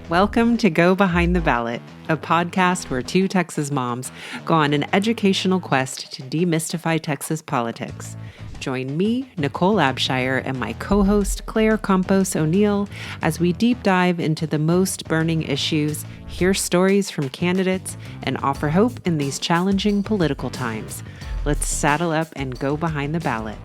Welcome to Go Behind the Ballot, a podcast where two Texas moms go on an educational quest to demystify Texas politics. Join me, Nicole Abshire, and my co-host Claire Campos O'Neill as we deep dive into the most burning issues, hear stories from candidates, and offer hope in these challenging political times. Let's saddle up and go behind the ballot.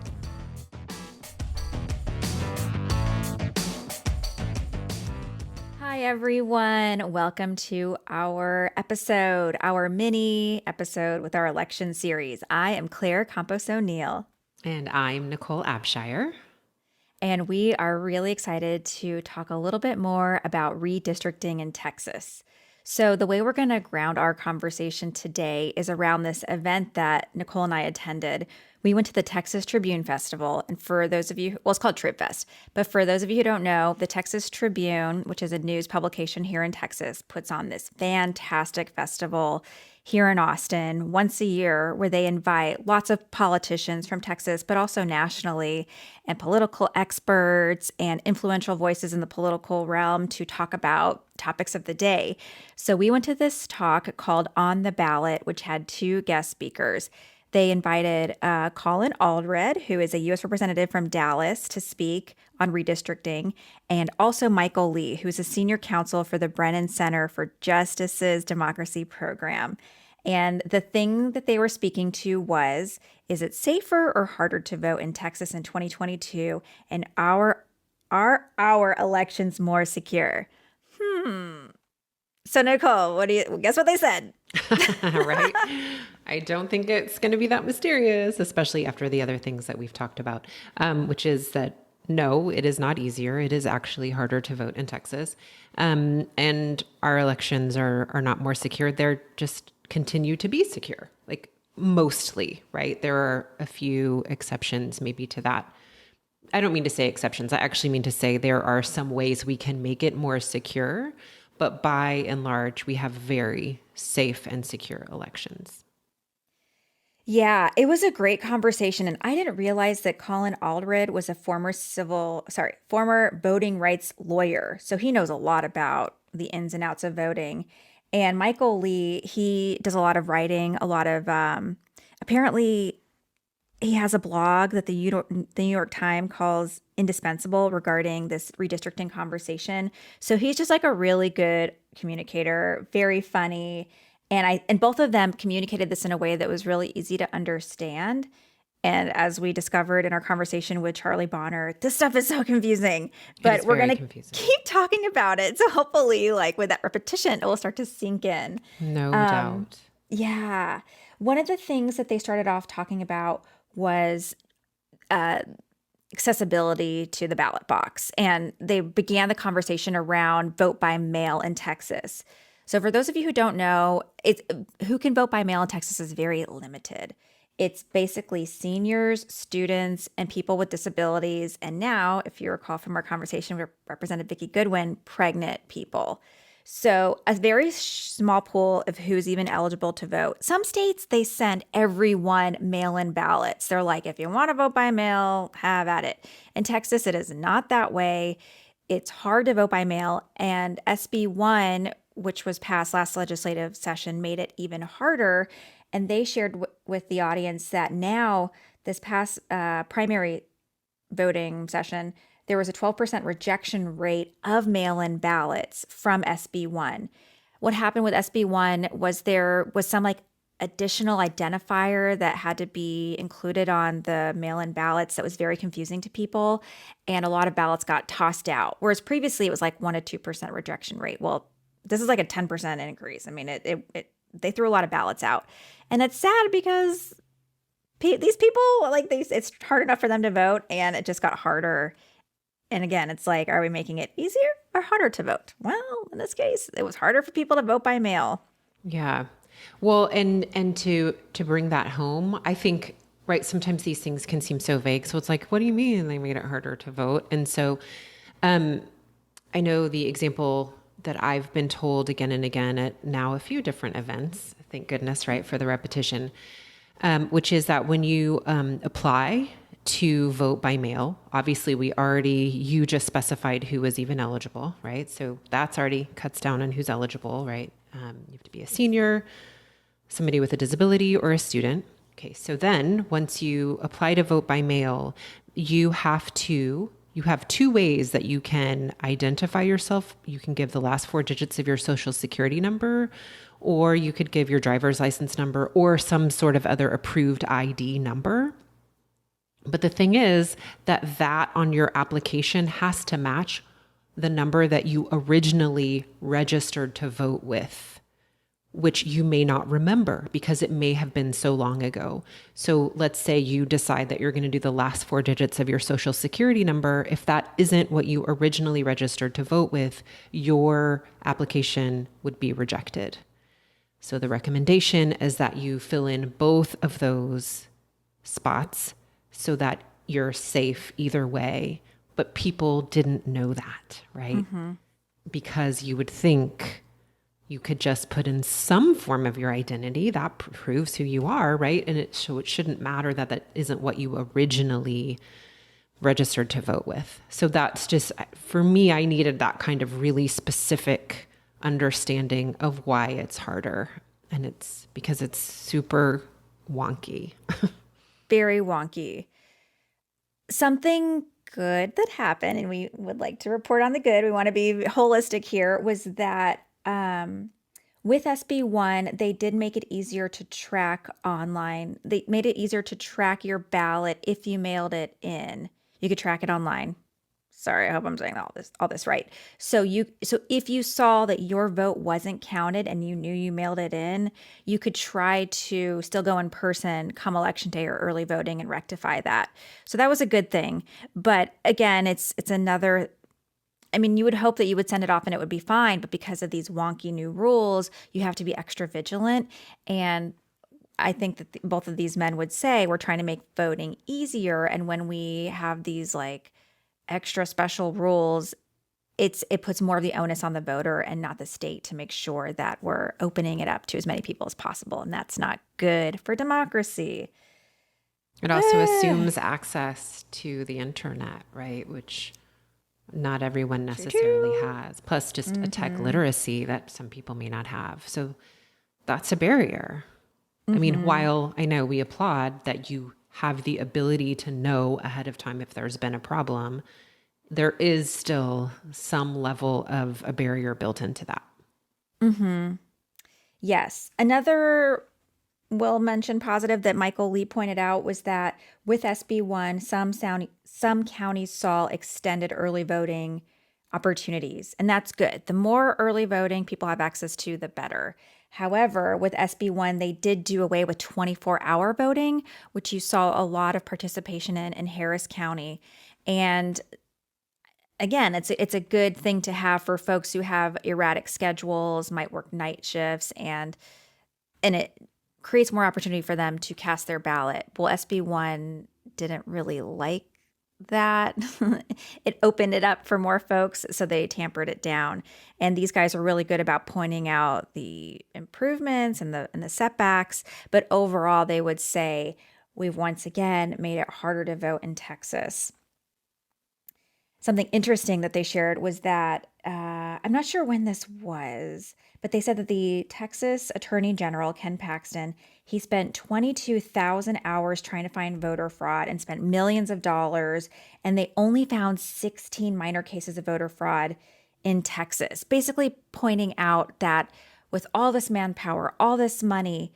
Hi, everyone. Welcome to our mini episode with our election series. I am Claire Campos O'Neill. And I'm Nicole Abshire. And we are really excited to talk a little bit more about redistricting in Texas. So the way we're going to ground our conversation today is around this event that Nicole and I attended. We went to the Texas Tribune Festival, and for those of you, it's called TribFest, but for those of you who don't know, the Texas Tribune, which is a news publication here in Texas, puts on this fantastic festival here in Austin once a year where they invite lots of politicians from Texas, but also nationally, and political experts and influential voices in the political realm to talk about topics of the day. So we went to this talk called On the Ballot, which had two guest speakers. They invited Colin, Allred, who is a U.S. representative from Dallas, to speak on redistricting, and also Michael Lee, who is a senior counsel for the Brennan Center for Justice's Democracy Program. And the thing that they were speaking to was, is it safer or harder to vote in Texas in 2022, and are our elections more secure? So Nicole, guess what they said? Right? I don't think it's going to be that mysterious, especially after the other things that we've talked about, which is that no, it is not easier. It is actually harder to vote in Texas. And our elections are not more secure. They're just continue to be secure, like mostly, right? There are a few exceptions maybe to that. I don't mean to say exceptions. I actually mean to say there are some ways we can make it more secure, but by and large, we have very safe and secure elections. Yeah, it was a great conversation. And I didn't realize that Colin Allred was a former voting rights lawyer. So he knows a lot about the ins and outs of voting. And Michael Lee, he does a lot of writing, a lot of, apparently he has a blog that the New York Times calls indispensable regarding this redistricting conversation. So he's just like a really good communicator, very funny. And both of them communicated this in a way that was really easy to understand. And as we discovered in our conversation with Charlie Bonner, this stuff is so confusing, but we're going to keep talking about it. So hopefully, like with that repetition, it will start to sink in. No doubt. Yeah. One of the things that they started off talking about was accessibility to the ballot box. And they began the conversation around vote by mail in Texas. So for those of you who don't know, who can vote by mail in Texas is very limited. It's basically seniors, students, and people with disabilities. And now, if you recall from our conversation with Representative Vicki Goodwin, pregnant people. So a very small pool of who's even eligible to vote. Some states, they send everyone mail-in ballots. They're like, if you want to vote by mail, have at it. In Texas, it is not that way. It's hard to vote by mail. And SB 1, which was passed last legislative session, made it even harder. And they shared with the audience that now, this past primary voting session, there was a 12% rejection rate of mail-in ballots from SB 1. What happened with SB 1 was there was some like additional identifier that had to be included on the mail-in ballots that was very confusing to people. And a lot of ballots got tossed out. Whereas previously it was like 1 to 2% rejection rate. Well, this is like a 10% increase. I mean, they threw a lot of ballots out. And it's sad because these people, it's hard enough for them to vote, and it just got harder. And again, it's like, are we making it easier or harder to vote? Well, in this case, it was harder for people to vote by mail. Yeah. Well, and to bring that home, I think, right, sometimes these things can seem so vague. So it's like, what do you mean they made it harder to vote? And so I know the example that I've been told again and again at now a few different events, thank goodness, right, for the repetition, which is that when you apply to vote by mail. Obviously, you just specified who was even eligible, right? So that's already cuts down on who's eligible, right? You have to be a senior, somebody with a disability, or a student. Okay, so then once you apply to vote by mail, you have two ways that you can identify yourself. You can give the last 4 digits of your social security number, or you could give your driver's license number or some sort of other approved ID number. But the thing is that on your application has to match the number that you originally registered to vote with, which you may not remember because it may have been so long ago. So let's say you decide that you're going to do the last 4 digits of your social security number. If that isn't what you originally registered to vote with, your application would be rejected. So the recommendation is that you fill in both of those spots so that you're safe either way. But people didn't know that, right? Because you would think you could just put in some form of your identity that proves who you are, right? And it shouldn't matter that isn't what you originally registered to vote with. So that's just, for me, I needed that kind of really specific understanding of why it's harder. And it's because it's super wonky. Very wonky. Something good that happened, and we would like to report on the good, we want to be holistic here, was that with SB1, they did make it easier to track online. They made it easier to track your ballot if you mailed it in. You could track it online. Sorry, I hope I'm saying all this right. So if you saw that your vote wasn't counted and you knew you mailed it in, you could try to still go in person come election day or early voting and rectify that. So that was a good thing. But again, it's another, I mean, you would hope that you would send it off and it would be fine, but because of these wonky new rules, you have to be extra vigilant. And I think that both of these men would say we're trying to make voting easier. And when we have these like extra special rules, it puts more of the onus on the voter and not the state to make sure that we're opening it up to as many people as possible. And that's not good for democracy. It also assumes access to the internet, right? Which not everyone necessarily has. Plus just a tech literacy that some people may not have. So that's a barrier. I mean, while I know we applaud that you have the ability to know ahead of time if there's been a problem, there is still some level of a barrier built into that. Yes. Another well-mentioned positive that Michael Lee pointed out was that with SB1, some counties saw extended early voting opportunities, and that's good. The more early voting people have access to, the better. However, with SB1, they did do away with 24-hour voting, which you saw a lot of participation in Harris County. And again, it's a good thing to have for folks who have erratic schedules, might work night shifts, and it creates more opportunity for them to cast their ballot. Well, SB1 didn't really like that. It opened it up for more folks, so they tampered it down. And these guys are really good about pointing out the improvements and the setbacks. But overall, they would say, we've once again made it harder to vote in Texas. Something interesting that they shared was that, I'm not sure when this was, but they said that the Texas Attorney General, Ken Paxton, he spent 22,000 hours trying to find voter fraud and spent millions of dollars, and they only found 16 minor cases of voter fraud in Texas, basically pointing out that with all this manpower, all this money,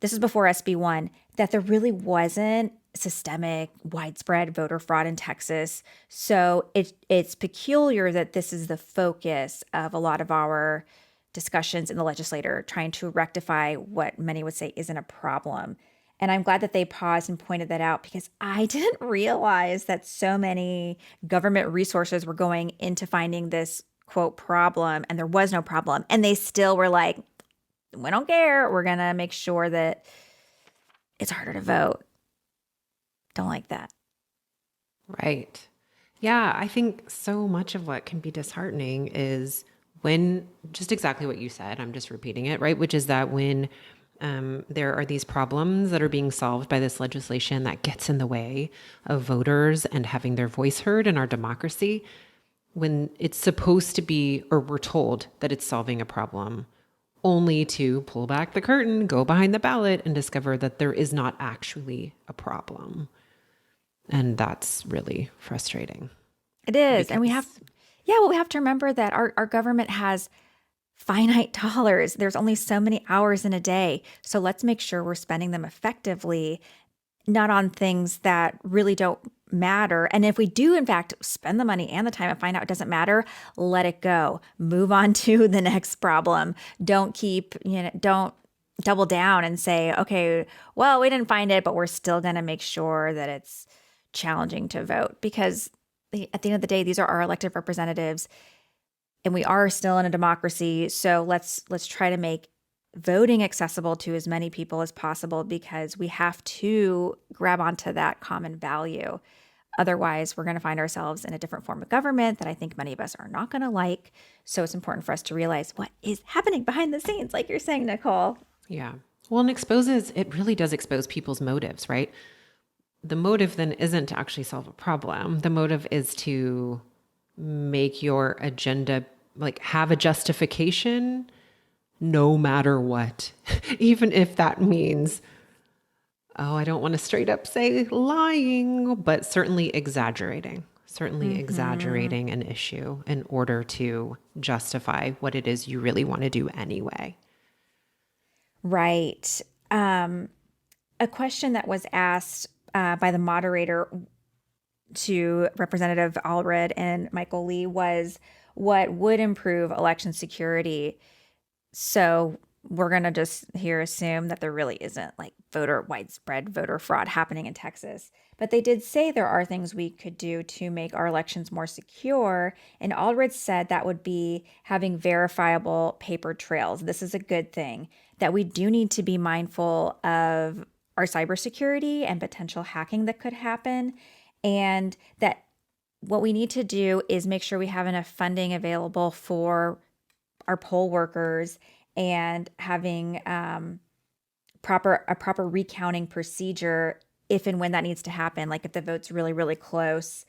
this is before SB1, that there really wasn't systemic, widespread voter fraud in Texas. So it's peculiar that this is the focus of a lot of our discussions in the legislature, trying to rectify what many would say isn't a problem. And I'm glad that they paused and pointed that out, because I didn't realize that so many government resources were going into finding this, quote, problem, and there was no problem. And they still were like, we don't care. We're going to make sure that it's harder to vote. Don't like that. Right. Yeah, I think so much of what can be disheartening is when, just exactly what you said, I'm just repeating it, right? Which is that when There are these problems that are being solved by this legislation that gets in the way of voters and having their voice heard in our democracy when it's supposed to be, or we're told that it's solving a problem, only to pull back the curtain, go behind the ballot, and discover that there is not actually a problem. And that's really frustrating. It is. And we have to remember that our government has finite dollars. There's only so many hours in a day. So let's make sure we're spending them effectively, not on things that really don't matter. And if we do, in fact, spend the money and the time and find out it doesn't matter, let it go. Move on to the next problem. Don't double down and say, okay, well, we didn't find it, but we're still going to make sure that it's challenging to vote, because at the end of the day, these are our elected representatives and we are still in a democracy. So let's try to make voting accessible to as many people as possible, because we have to grab onto that common value. Otherwise, we're going to find ourselves in a different form of government that I think many of us are not going to like. So it's important for us to realize what is happening behind the scenes, like you're saying, Nicole. Yeah. Well, it really does expose people's motives, right? The motive then isn't to actually solve a problem. The motive is to make your agenda, like, have a justification no matter what, even if that means, I don't want to straight up say lying, but certainly exaggerating an issue in order to justify what it is you really want to do anyway. Right. A question that was asked by the moderator to Representative Allred and Michael Lee was, what would improve election security? So we're going to just here assume that there really isn't like widespread voter fraud happening in Texas. But they did say there are things we could do to make our elections more secure. And Allred said that would be having verifiable paper trails. This is a good thing, that we do need to be mindful of our cybersecurity and potential hacking that could happen. And that what we need to do is make sure we have enough funding available for our poll workers and having a proper recounting procedure if and when that needs to happen, like if the vote's really, really close.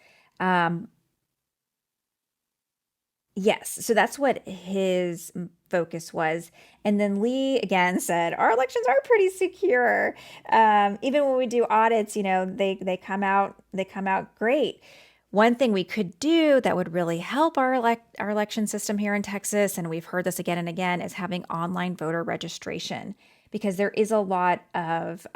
Yes, so that's what his focus was. And then Lee again said, our elections are pretty secure. Even when we do audits, they come out great. One thing we could do that would really help our election system here in Texas, and we've heard this again and again, is having online voter registration, because there is a lot of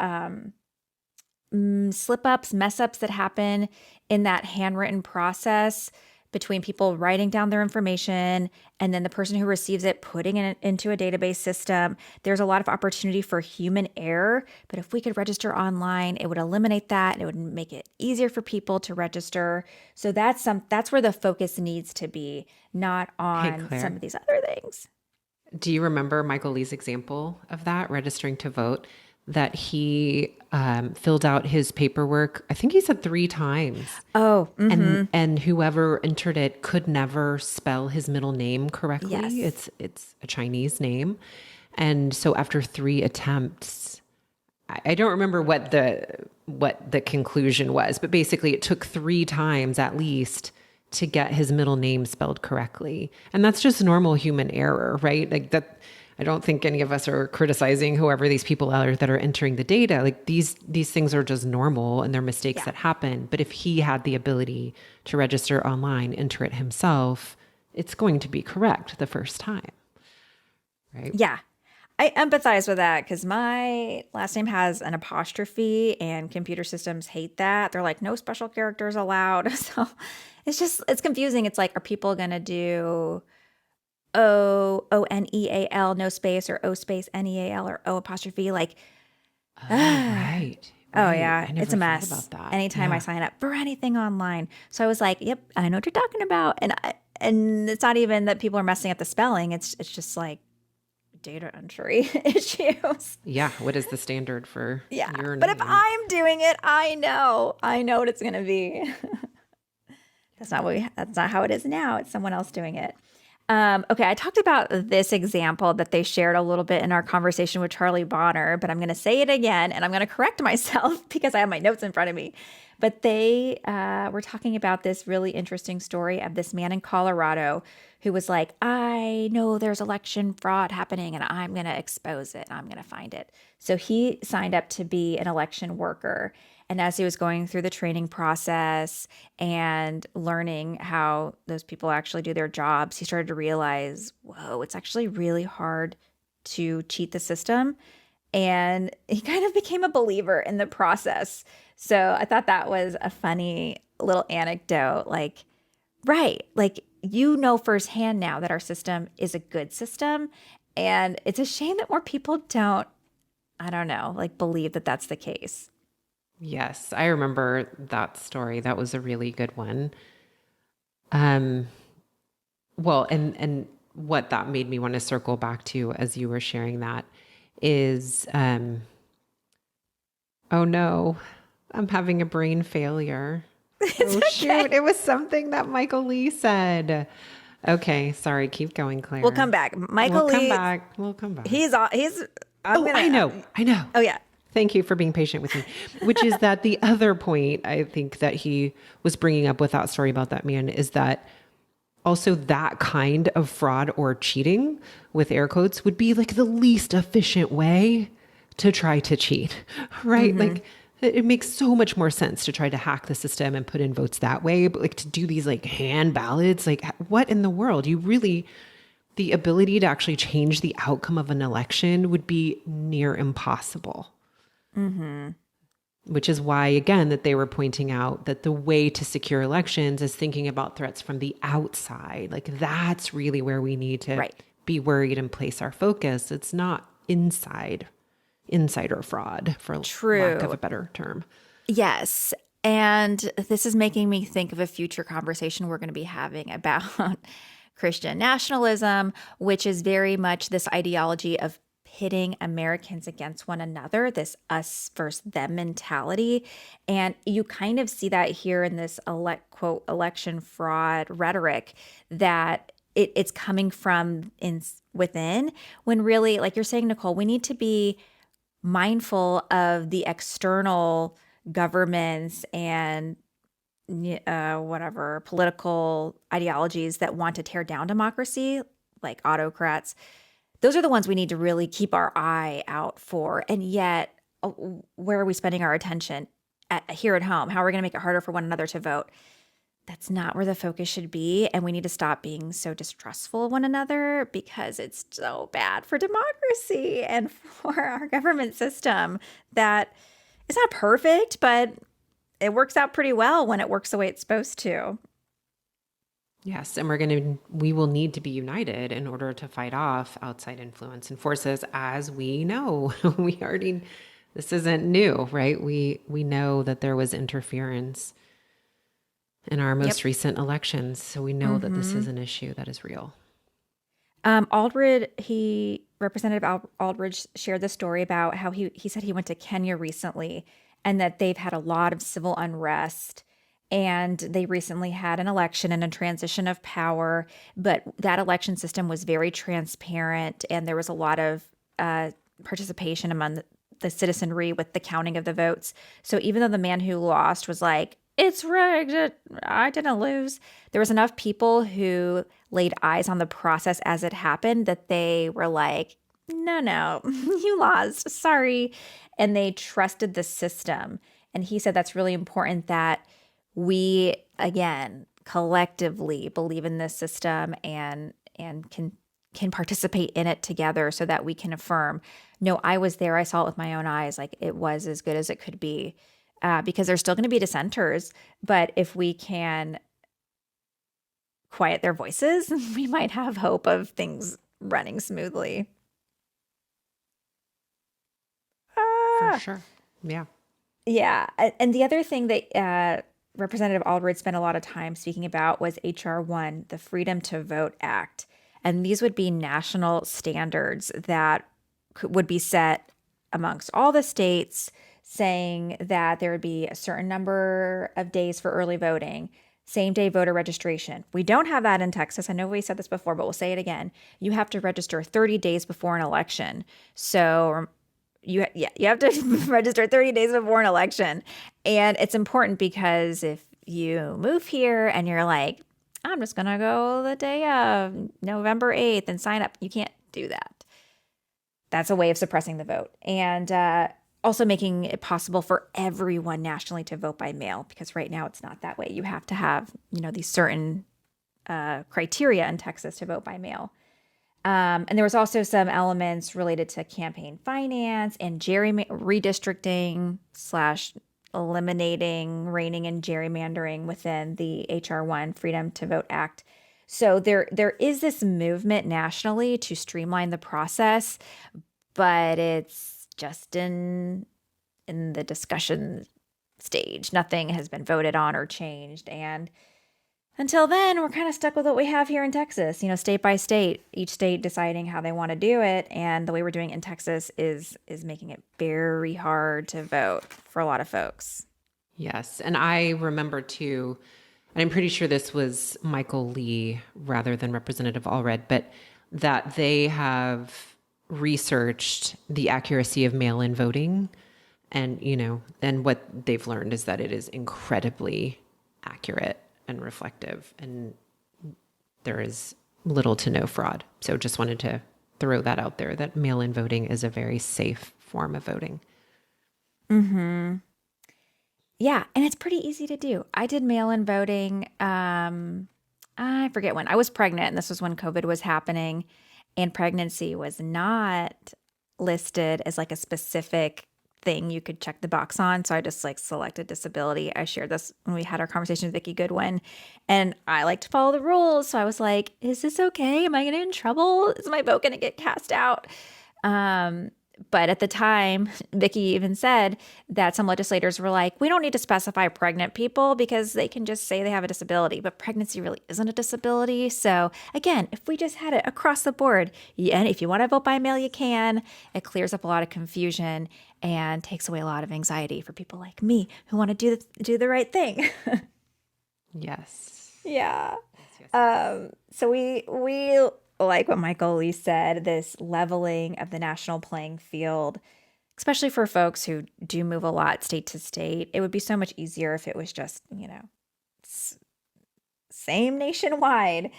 slip-ups, mess-ups that happen in that handwritten process between people writing down their information and then the person who receives it putting it into a database system. There's a lot of opportunity for human error, but if we could register online, it would eliminate that and it would make it easier for people to register. So that's where the focus needs to be, not on some of these other things. Do you remember Michael Lee's example of that, registering to vote? That he filled out his paperwork, I think he said 3 times. Oh, mm-hmm. And whoever entered it could never spell his middle name correctly. Yes. It's a Chinese name. And so after 3 attempts, I don't remember what the conclusion was, but basically it took 3 times at least to get his middle name spelled correctly. And that's just normal human error, right? Like that. I don't think any of us are criticizing whoever these people are that are entering the data. Like these things are just normal and they're mistakes that happen. But if he had the ability to register online, enter it himself, it's going to be correct the first time. Right? Yeah. I empathize with that because my last name has an apostrophe and computer systems hate that. They're like, no special characters allowed. So it's confusing. It's like, are people going to do O-N-E-A-L, no space, or O space N-E-A-L, or O apostrophe, like, right. Oh yeah, it's a mess. About that. Anytime I sign up for anything online. So I was like, yep, I know what you're talking about. And it's not even that people are messing up the spelling. It's just like data entry issues. Yeah. What is the standard for your name? But if I'm doing it, I know what it's going to be. That's not how it is now. It's someone else doing it. Okay, I talked about this example that they shared a little bit in our conversation with Charlie Bonner, but I'm going to say it again and I'm going to correct myself because I have my notes in front of me. But they were talking about this really interesting story of this man in Colorado who was like, I know there's election fraud happening and I'm going to expose it. I'm going to find it. So he signed up to be an election worker. And as he was going through the training process and learning how those people actually do their jobs, he started to realize, whoa, it's actually really hard to cheat the system. And he kind of became a believer in the process. So I thought that was a funny little anecdote. Like, right, like you know firsthand now that our system is a good system. And it's a shame that more people don't, I don't know, like believe that that's the case. Yes, I remember that story. That was a really good one. Um, well, and what that made me want to circle back to as you were sharing that is, oh no, I'm having a brain failure. It's Oh okay. shoot, it was something that Michael Lee said. Okay, sorry, keep going, Claire. We'll come back. Michael We'll come Lee, back. We'll come back. he's Oh, I know. Oh yeah. Thank you for being patient with me. Which is that the other point I think that he was bringing up with that story about that man is that also that kind of fraud or cheating with air quotes would be like the least efficient way to try to cheat, right? Like it makes so much more sense to try to hack the system and put in votes that way. But like to do these like hand ballots, like what in the world? You really, the ability to actually change the outcome of an election would be near impossible. Which is why, again, that they were pointing out that the way to secure elections is thinking about threats from the outside. Like that's really where we need to be worried and place our focus. It's not insider fraud, for lack of a better term. Yes. And this is making me think of a future conversation we're going to be having about Christian nationalism, which is very much this ideology of pitting Americans against one another, this us versus them mentality. And you kind of see that here in this quote, election fraud rhetoric that it's coming from within, when really, like you're saying, Nicole, we need to be mindful of the external governments and whatever political ideologies that want to tear down democracy, like autocrats. Those are the ones we need to really keep our eye out for. And yet, where are we spending our attention here at home? How are we going to make it harder for one another to vote? That's not where the focus should be. And we need to stop being so distrustful of one another because it's so bad for democracy and for our government system that it's not perfect, but it works out pretty well when it works the way it's supposed to. Yes, and we will need to be united in order to fight off outside influence and forces, as we know. This isn't new, right? We know that there was interference in our most recent elections, so we know that this is an issue that is real. Representative Allred shared the story about how he said he went to Kenya recently and that they've had a lot of civil unrest. And they recently had an election and a transition of power, but that election system was very transparent and there was a lot of participation among the citizenry with the counting of the votes. So even though the man who lost was like, it's rigged, I didn't lose, there was enough people who laid eyes on the process as it happened that they were like, no, you lost, sorry. And they trusted the system. And he said that's really important that we, again, collectively believe in this system and can participate in it together so that we can affirm, no, I was there. I saw it with my own eyes. Like it was as good as it could be, because there's still going to be dissenters. But if we can quiet their voices, we might have hope of things running smoothly. For sure. Yeah. Yeah. And the other thing that Representative Allred spent a lot of time speaking about was H.R. 1, the Freedom to Vote Act. And these would be national standards that would be set amongst all the states, saying that there would be a certain number of days for early voting, same day voter registration. We don't have that in Texas. I know we said this before, but we'll say it again. You have to register 30 days before an election. So you have to register 30 days before an election. And it's important because if you move here and you're like, I'm just going to go the day of November 8th and sign up, you can't do that. That's a way of suppressing the vote. And also making it possible for everyone nationally to vote by mail, because right now it's not that way. You have to have, these certain criteria in Texas to vote by mail. And there was also some elements related to campaign finance and redistricting / eliminating, reining in gerrymandering within the H.R. 1 Freedom to Vote Act. So there is this movement nationally to streamline the process, but it's just in the discussion stage. Nothing has been voted on or changed. And until then, we're kind of stuck with what we have here in Texas, state by state, each state deciding how they want to do it. And the way we're doing it in Texas is making it very hard to vote for a lot of folks. Yes. And I remember too, and I'm pretty sure this was Michael Lee rather than Representative Allred, but that they have researched the accuracy of mail-in voting. And, then what they've learned is that it is incredibly accurate and reflective, and there is little to no fraud. So just wanted to throw that out there, that mail-in voting is a very safe form of voting. Mm-hmm. Yeah, and it's pretty easy to do. I did mail-in voting, I forget when. I was pregnant, and this was when COVID was happening, and pregnancy was not listed as like a specific thing you could check the box on. So I just selected disability. I shared this when we had our conversation with Vicki Goodwin, and I like to follow the rules. So I was like, is this okay? Am I going to get in trouble? Is my vote going to get cast out? But at the time, Vicki even said that some legislators were like, we don't need to specify pregnant people because they can just say they have a disability, but pregnancy really isn't a disability. So again, if we just had it across the board, and if you want to vote by mail, you can. It clears up a lot of confusion and takes away a lot of anxiety for people like me who want to do the right thing. Yes. Yeah. So we like what Michael Lee said, this leveling of the national playing field, especially for folks who do move a lot state to state. It would be so much easier if it was just, same nationwide.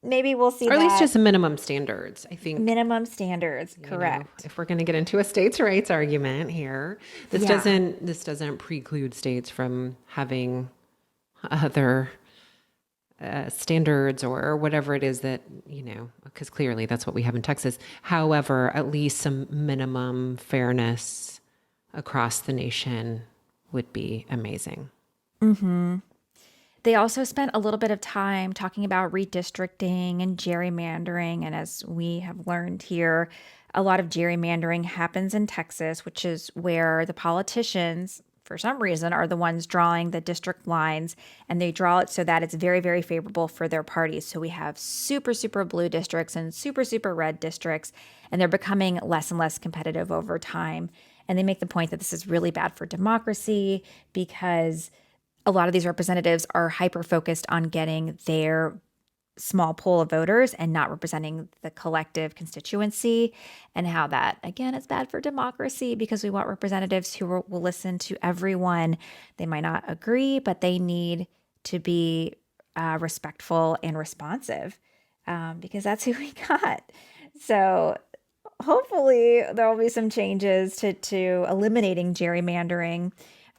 Maybe we'll see or at least just minimum standards. I think minimum standards, correct. If we're going to get into a states' rights argument here, this doesn't preclude states from having other standards or whatever it is that, because clearly that's what we have in Texas. However, at least some minimum fairness across the nation would be amazing. Mm-hmm. They also spent a little bit of time talking about redistricting and gerrymandering. And as we have learned here, a lot of gerrymandering happens in Texas, which is where the politicians, for some reason, are the ones drawing the district lines, and they draw it so that it's very, very favorable for their parties. So we have super, super blue districts and super, super red districts, and they're becoming less and less competitive over time. And they make the point that this is really bad for democracy because a lot of these representatives are hyper-focused on getting their small pool of voters and not representing the collective constituency, and how that, again, is bad for democracy because we want representatives who will listen to everyone. They might not agree, but they need to be respectful and responsive because that's who we got. So hopefully there will be some changes to eliminating gerrymandering.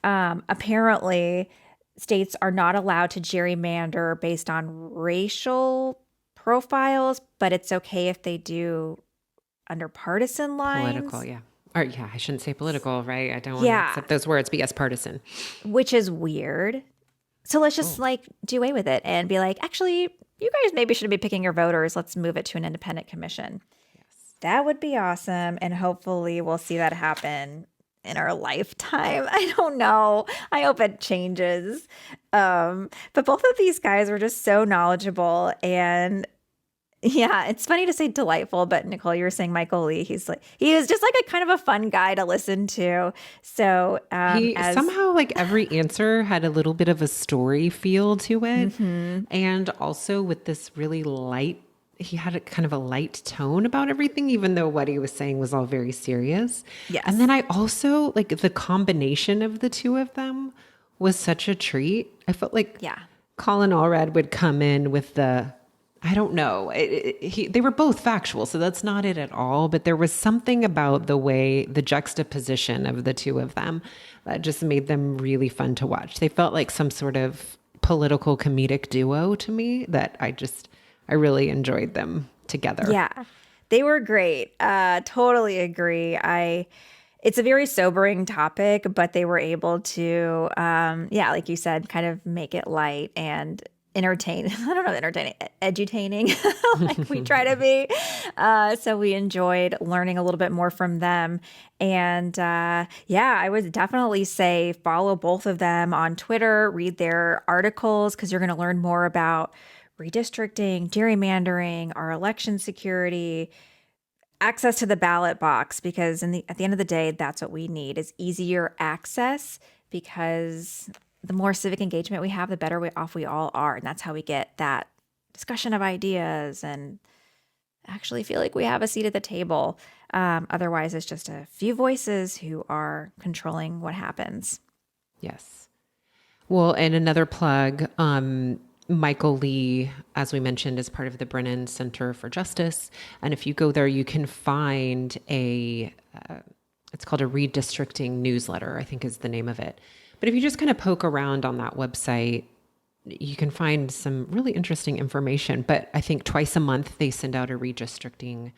Apparently, states are not allowed to gerrymander based on racial profiles, but it's okay if they do under partisan lines. Political, yeah. Or yeah, I shouldn't say political, right? I don't want to accept those words, but yes, partisan. Which is weird. So let's just do away with it and be like, actually, you guys maybe shouldn't be picking your voters. Let's move it to an independent commission. Yes. That would be awesome. And hopefully we'll see that happen in our lifetime. I don't know. I hope it changes. But both of these guys were just so knowledgeable, and Yeah, it's funny to say delightful, but Nicole, you were saying Michael Lee. He was just like a kind of a fun guy to listen to. So He somehow, like, every answer had a little bit of a story feel to it. And also with this really light, he had a kind of a light tone about everything, even though what he was saying was all very serious. Yes. And then I also, like, the combination of the two of them was such a treat. I felt like Colin Allred would come in with I don't know. They were both factual, so that's not it at all. But there was something about the juxtaposition of the two of them that just made them really fun to watch. They felt like some sort of political comedic duo to me that I really enjoyed them together. Yeah, they were great. Totally agree. It's a very sobering topic, but they were able to, like you said, kind of make it light and entertaining, edutaining, like we try to be. So we enjoyed learning a little bit more from them. And I would definitely say follow both of them on Twitter, read their articles, because you're going to learn more about redistricting, gerrymandering, our election security, access to the ballot box, because at the end of the day, that's what we need is easier access, because the more civic engagement we have, the better off we all are. And that's how we get that discussion of ideas and actually feel like we have a seat at the table. Otherwise, it's just a few voices who are controlling what happens. Yes. Well, and another plug, Michael Lee, as we mentioned, is part of the Brennan Center for Justice. And if you go there, you can find it's called a redistricting newsletter, I think is the name of it. But if you just kind of poke around on that website, you can find some really interesting information. But I think twice a month they send out a redistricting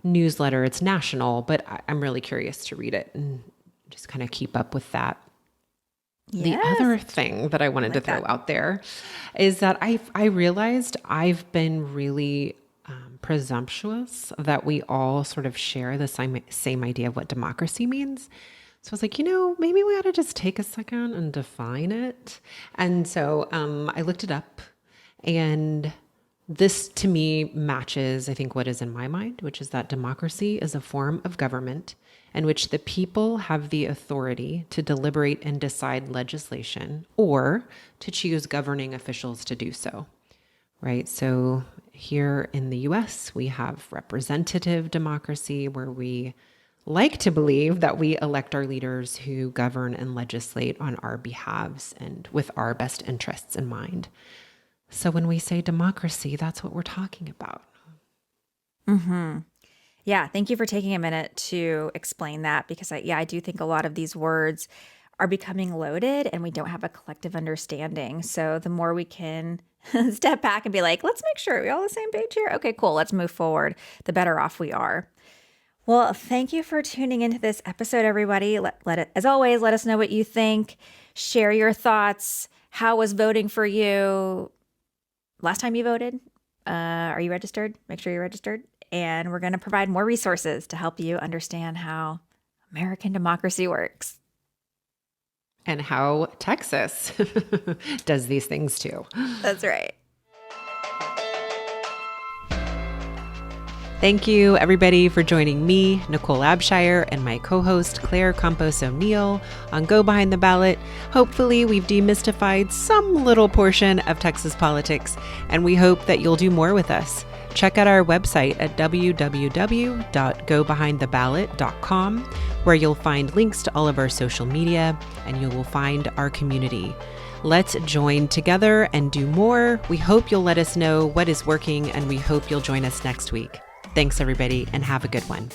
newsletter. It's national, but I'm really curious to read it and just kind of keep up with that. Yes. The other thing that I wanted to throw out there is that I realized I've been really presumptuous that we all sort of share the same idea of what democracy means. So I was like, maybe we ought to just take a second and define it. And so I looked it up, and this to me matches, I think, what is in my mind, which is that democracy is a form of government in which the people have the authority to deliberate and decide legislation or to choose governing officials to do so, right? So here in the US, we have representative democracy, where we like to believe that we elect our leaders who govern and legislate on our behalves and with our best interests in mind. So when we say democracy, that's what we're talking about. Mm-hmm. Yeah, thank you for taking a minute to explain that, because I do think a lot of these words are becoming loaded and we don't have a collective understanding. So the more we can step back and be like, let's make sure we're all on the same page here. Okay, cool. Let's move forward. The better off we are. Well, thank you for tuning into this episode, everybody. As always, let us know what you think. Share your thoughts. How was voting for you? Last time you voted? Are you registered? Make sure you're registered. And we're going to provide more resources to help you understand how American democracy works. And how Texas does these things too. That's right. Thank you, everybody, for joining me, Nicole Abshire, and my co-host, Claire Campos O'Neill, on Go Behind the Ballot. Hopefully, we've demystified some little portion of Texas politics, and we hope that you'll do more with us. Check out our website at www.gobehindtheballot.com, where you'll find links to all of our social media, and you will find our community. Let's join together and do more. We hope you'll let us know what is working, and we hope you'll join us next week. Thanks, everybody, and have a good one.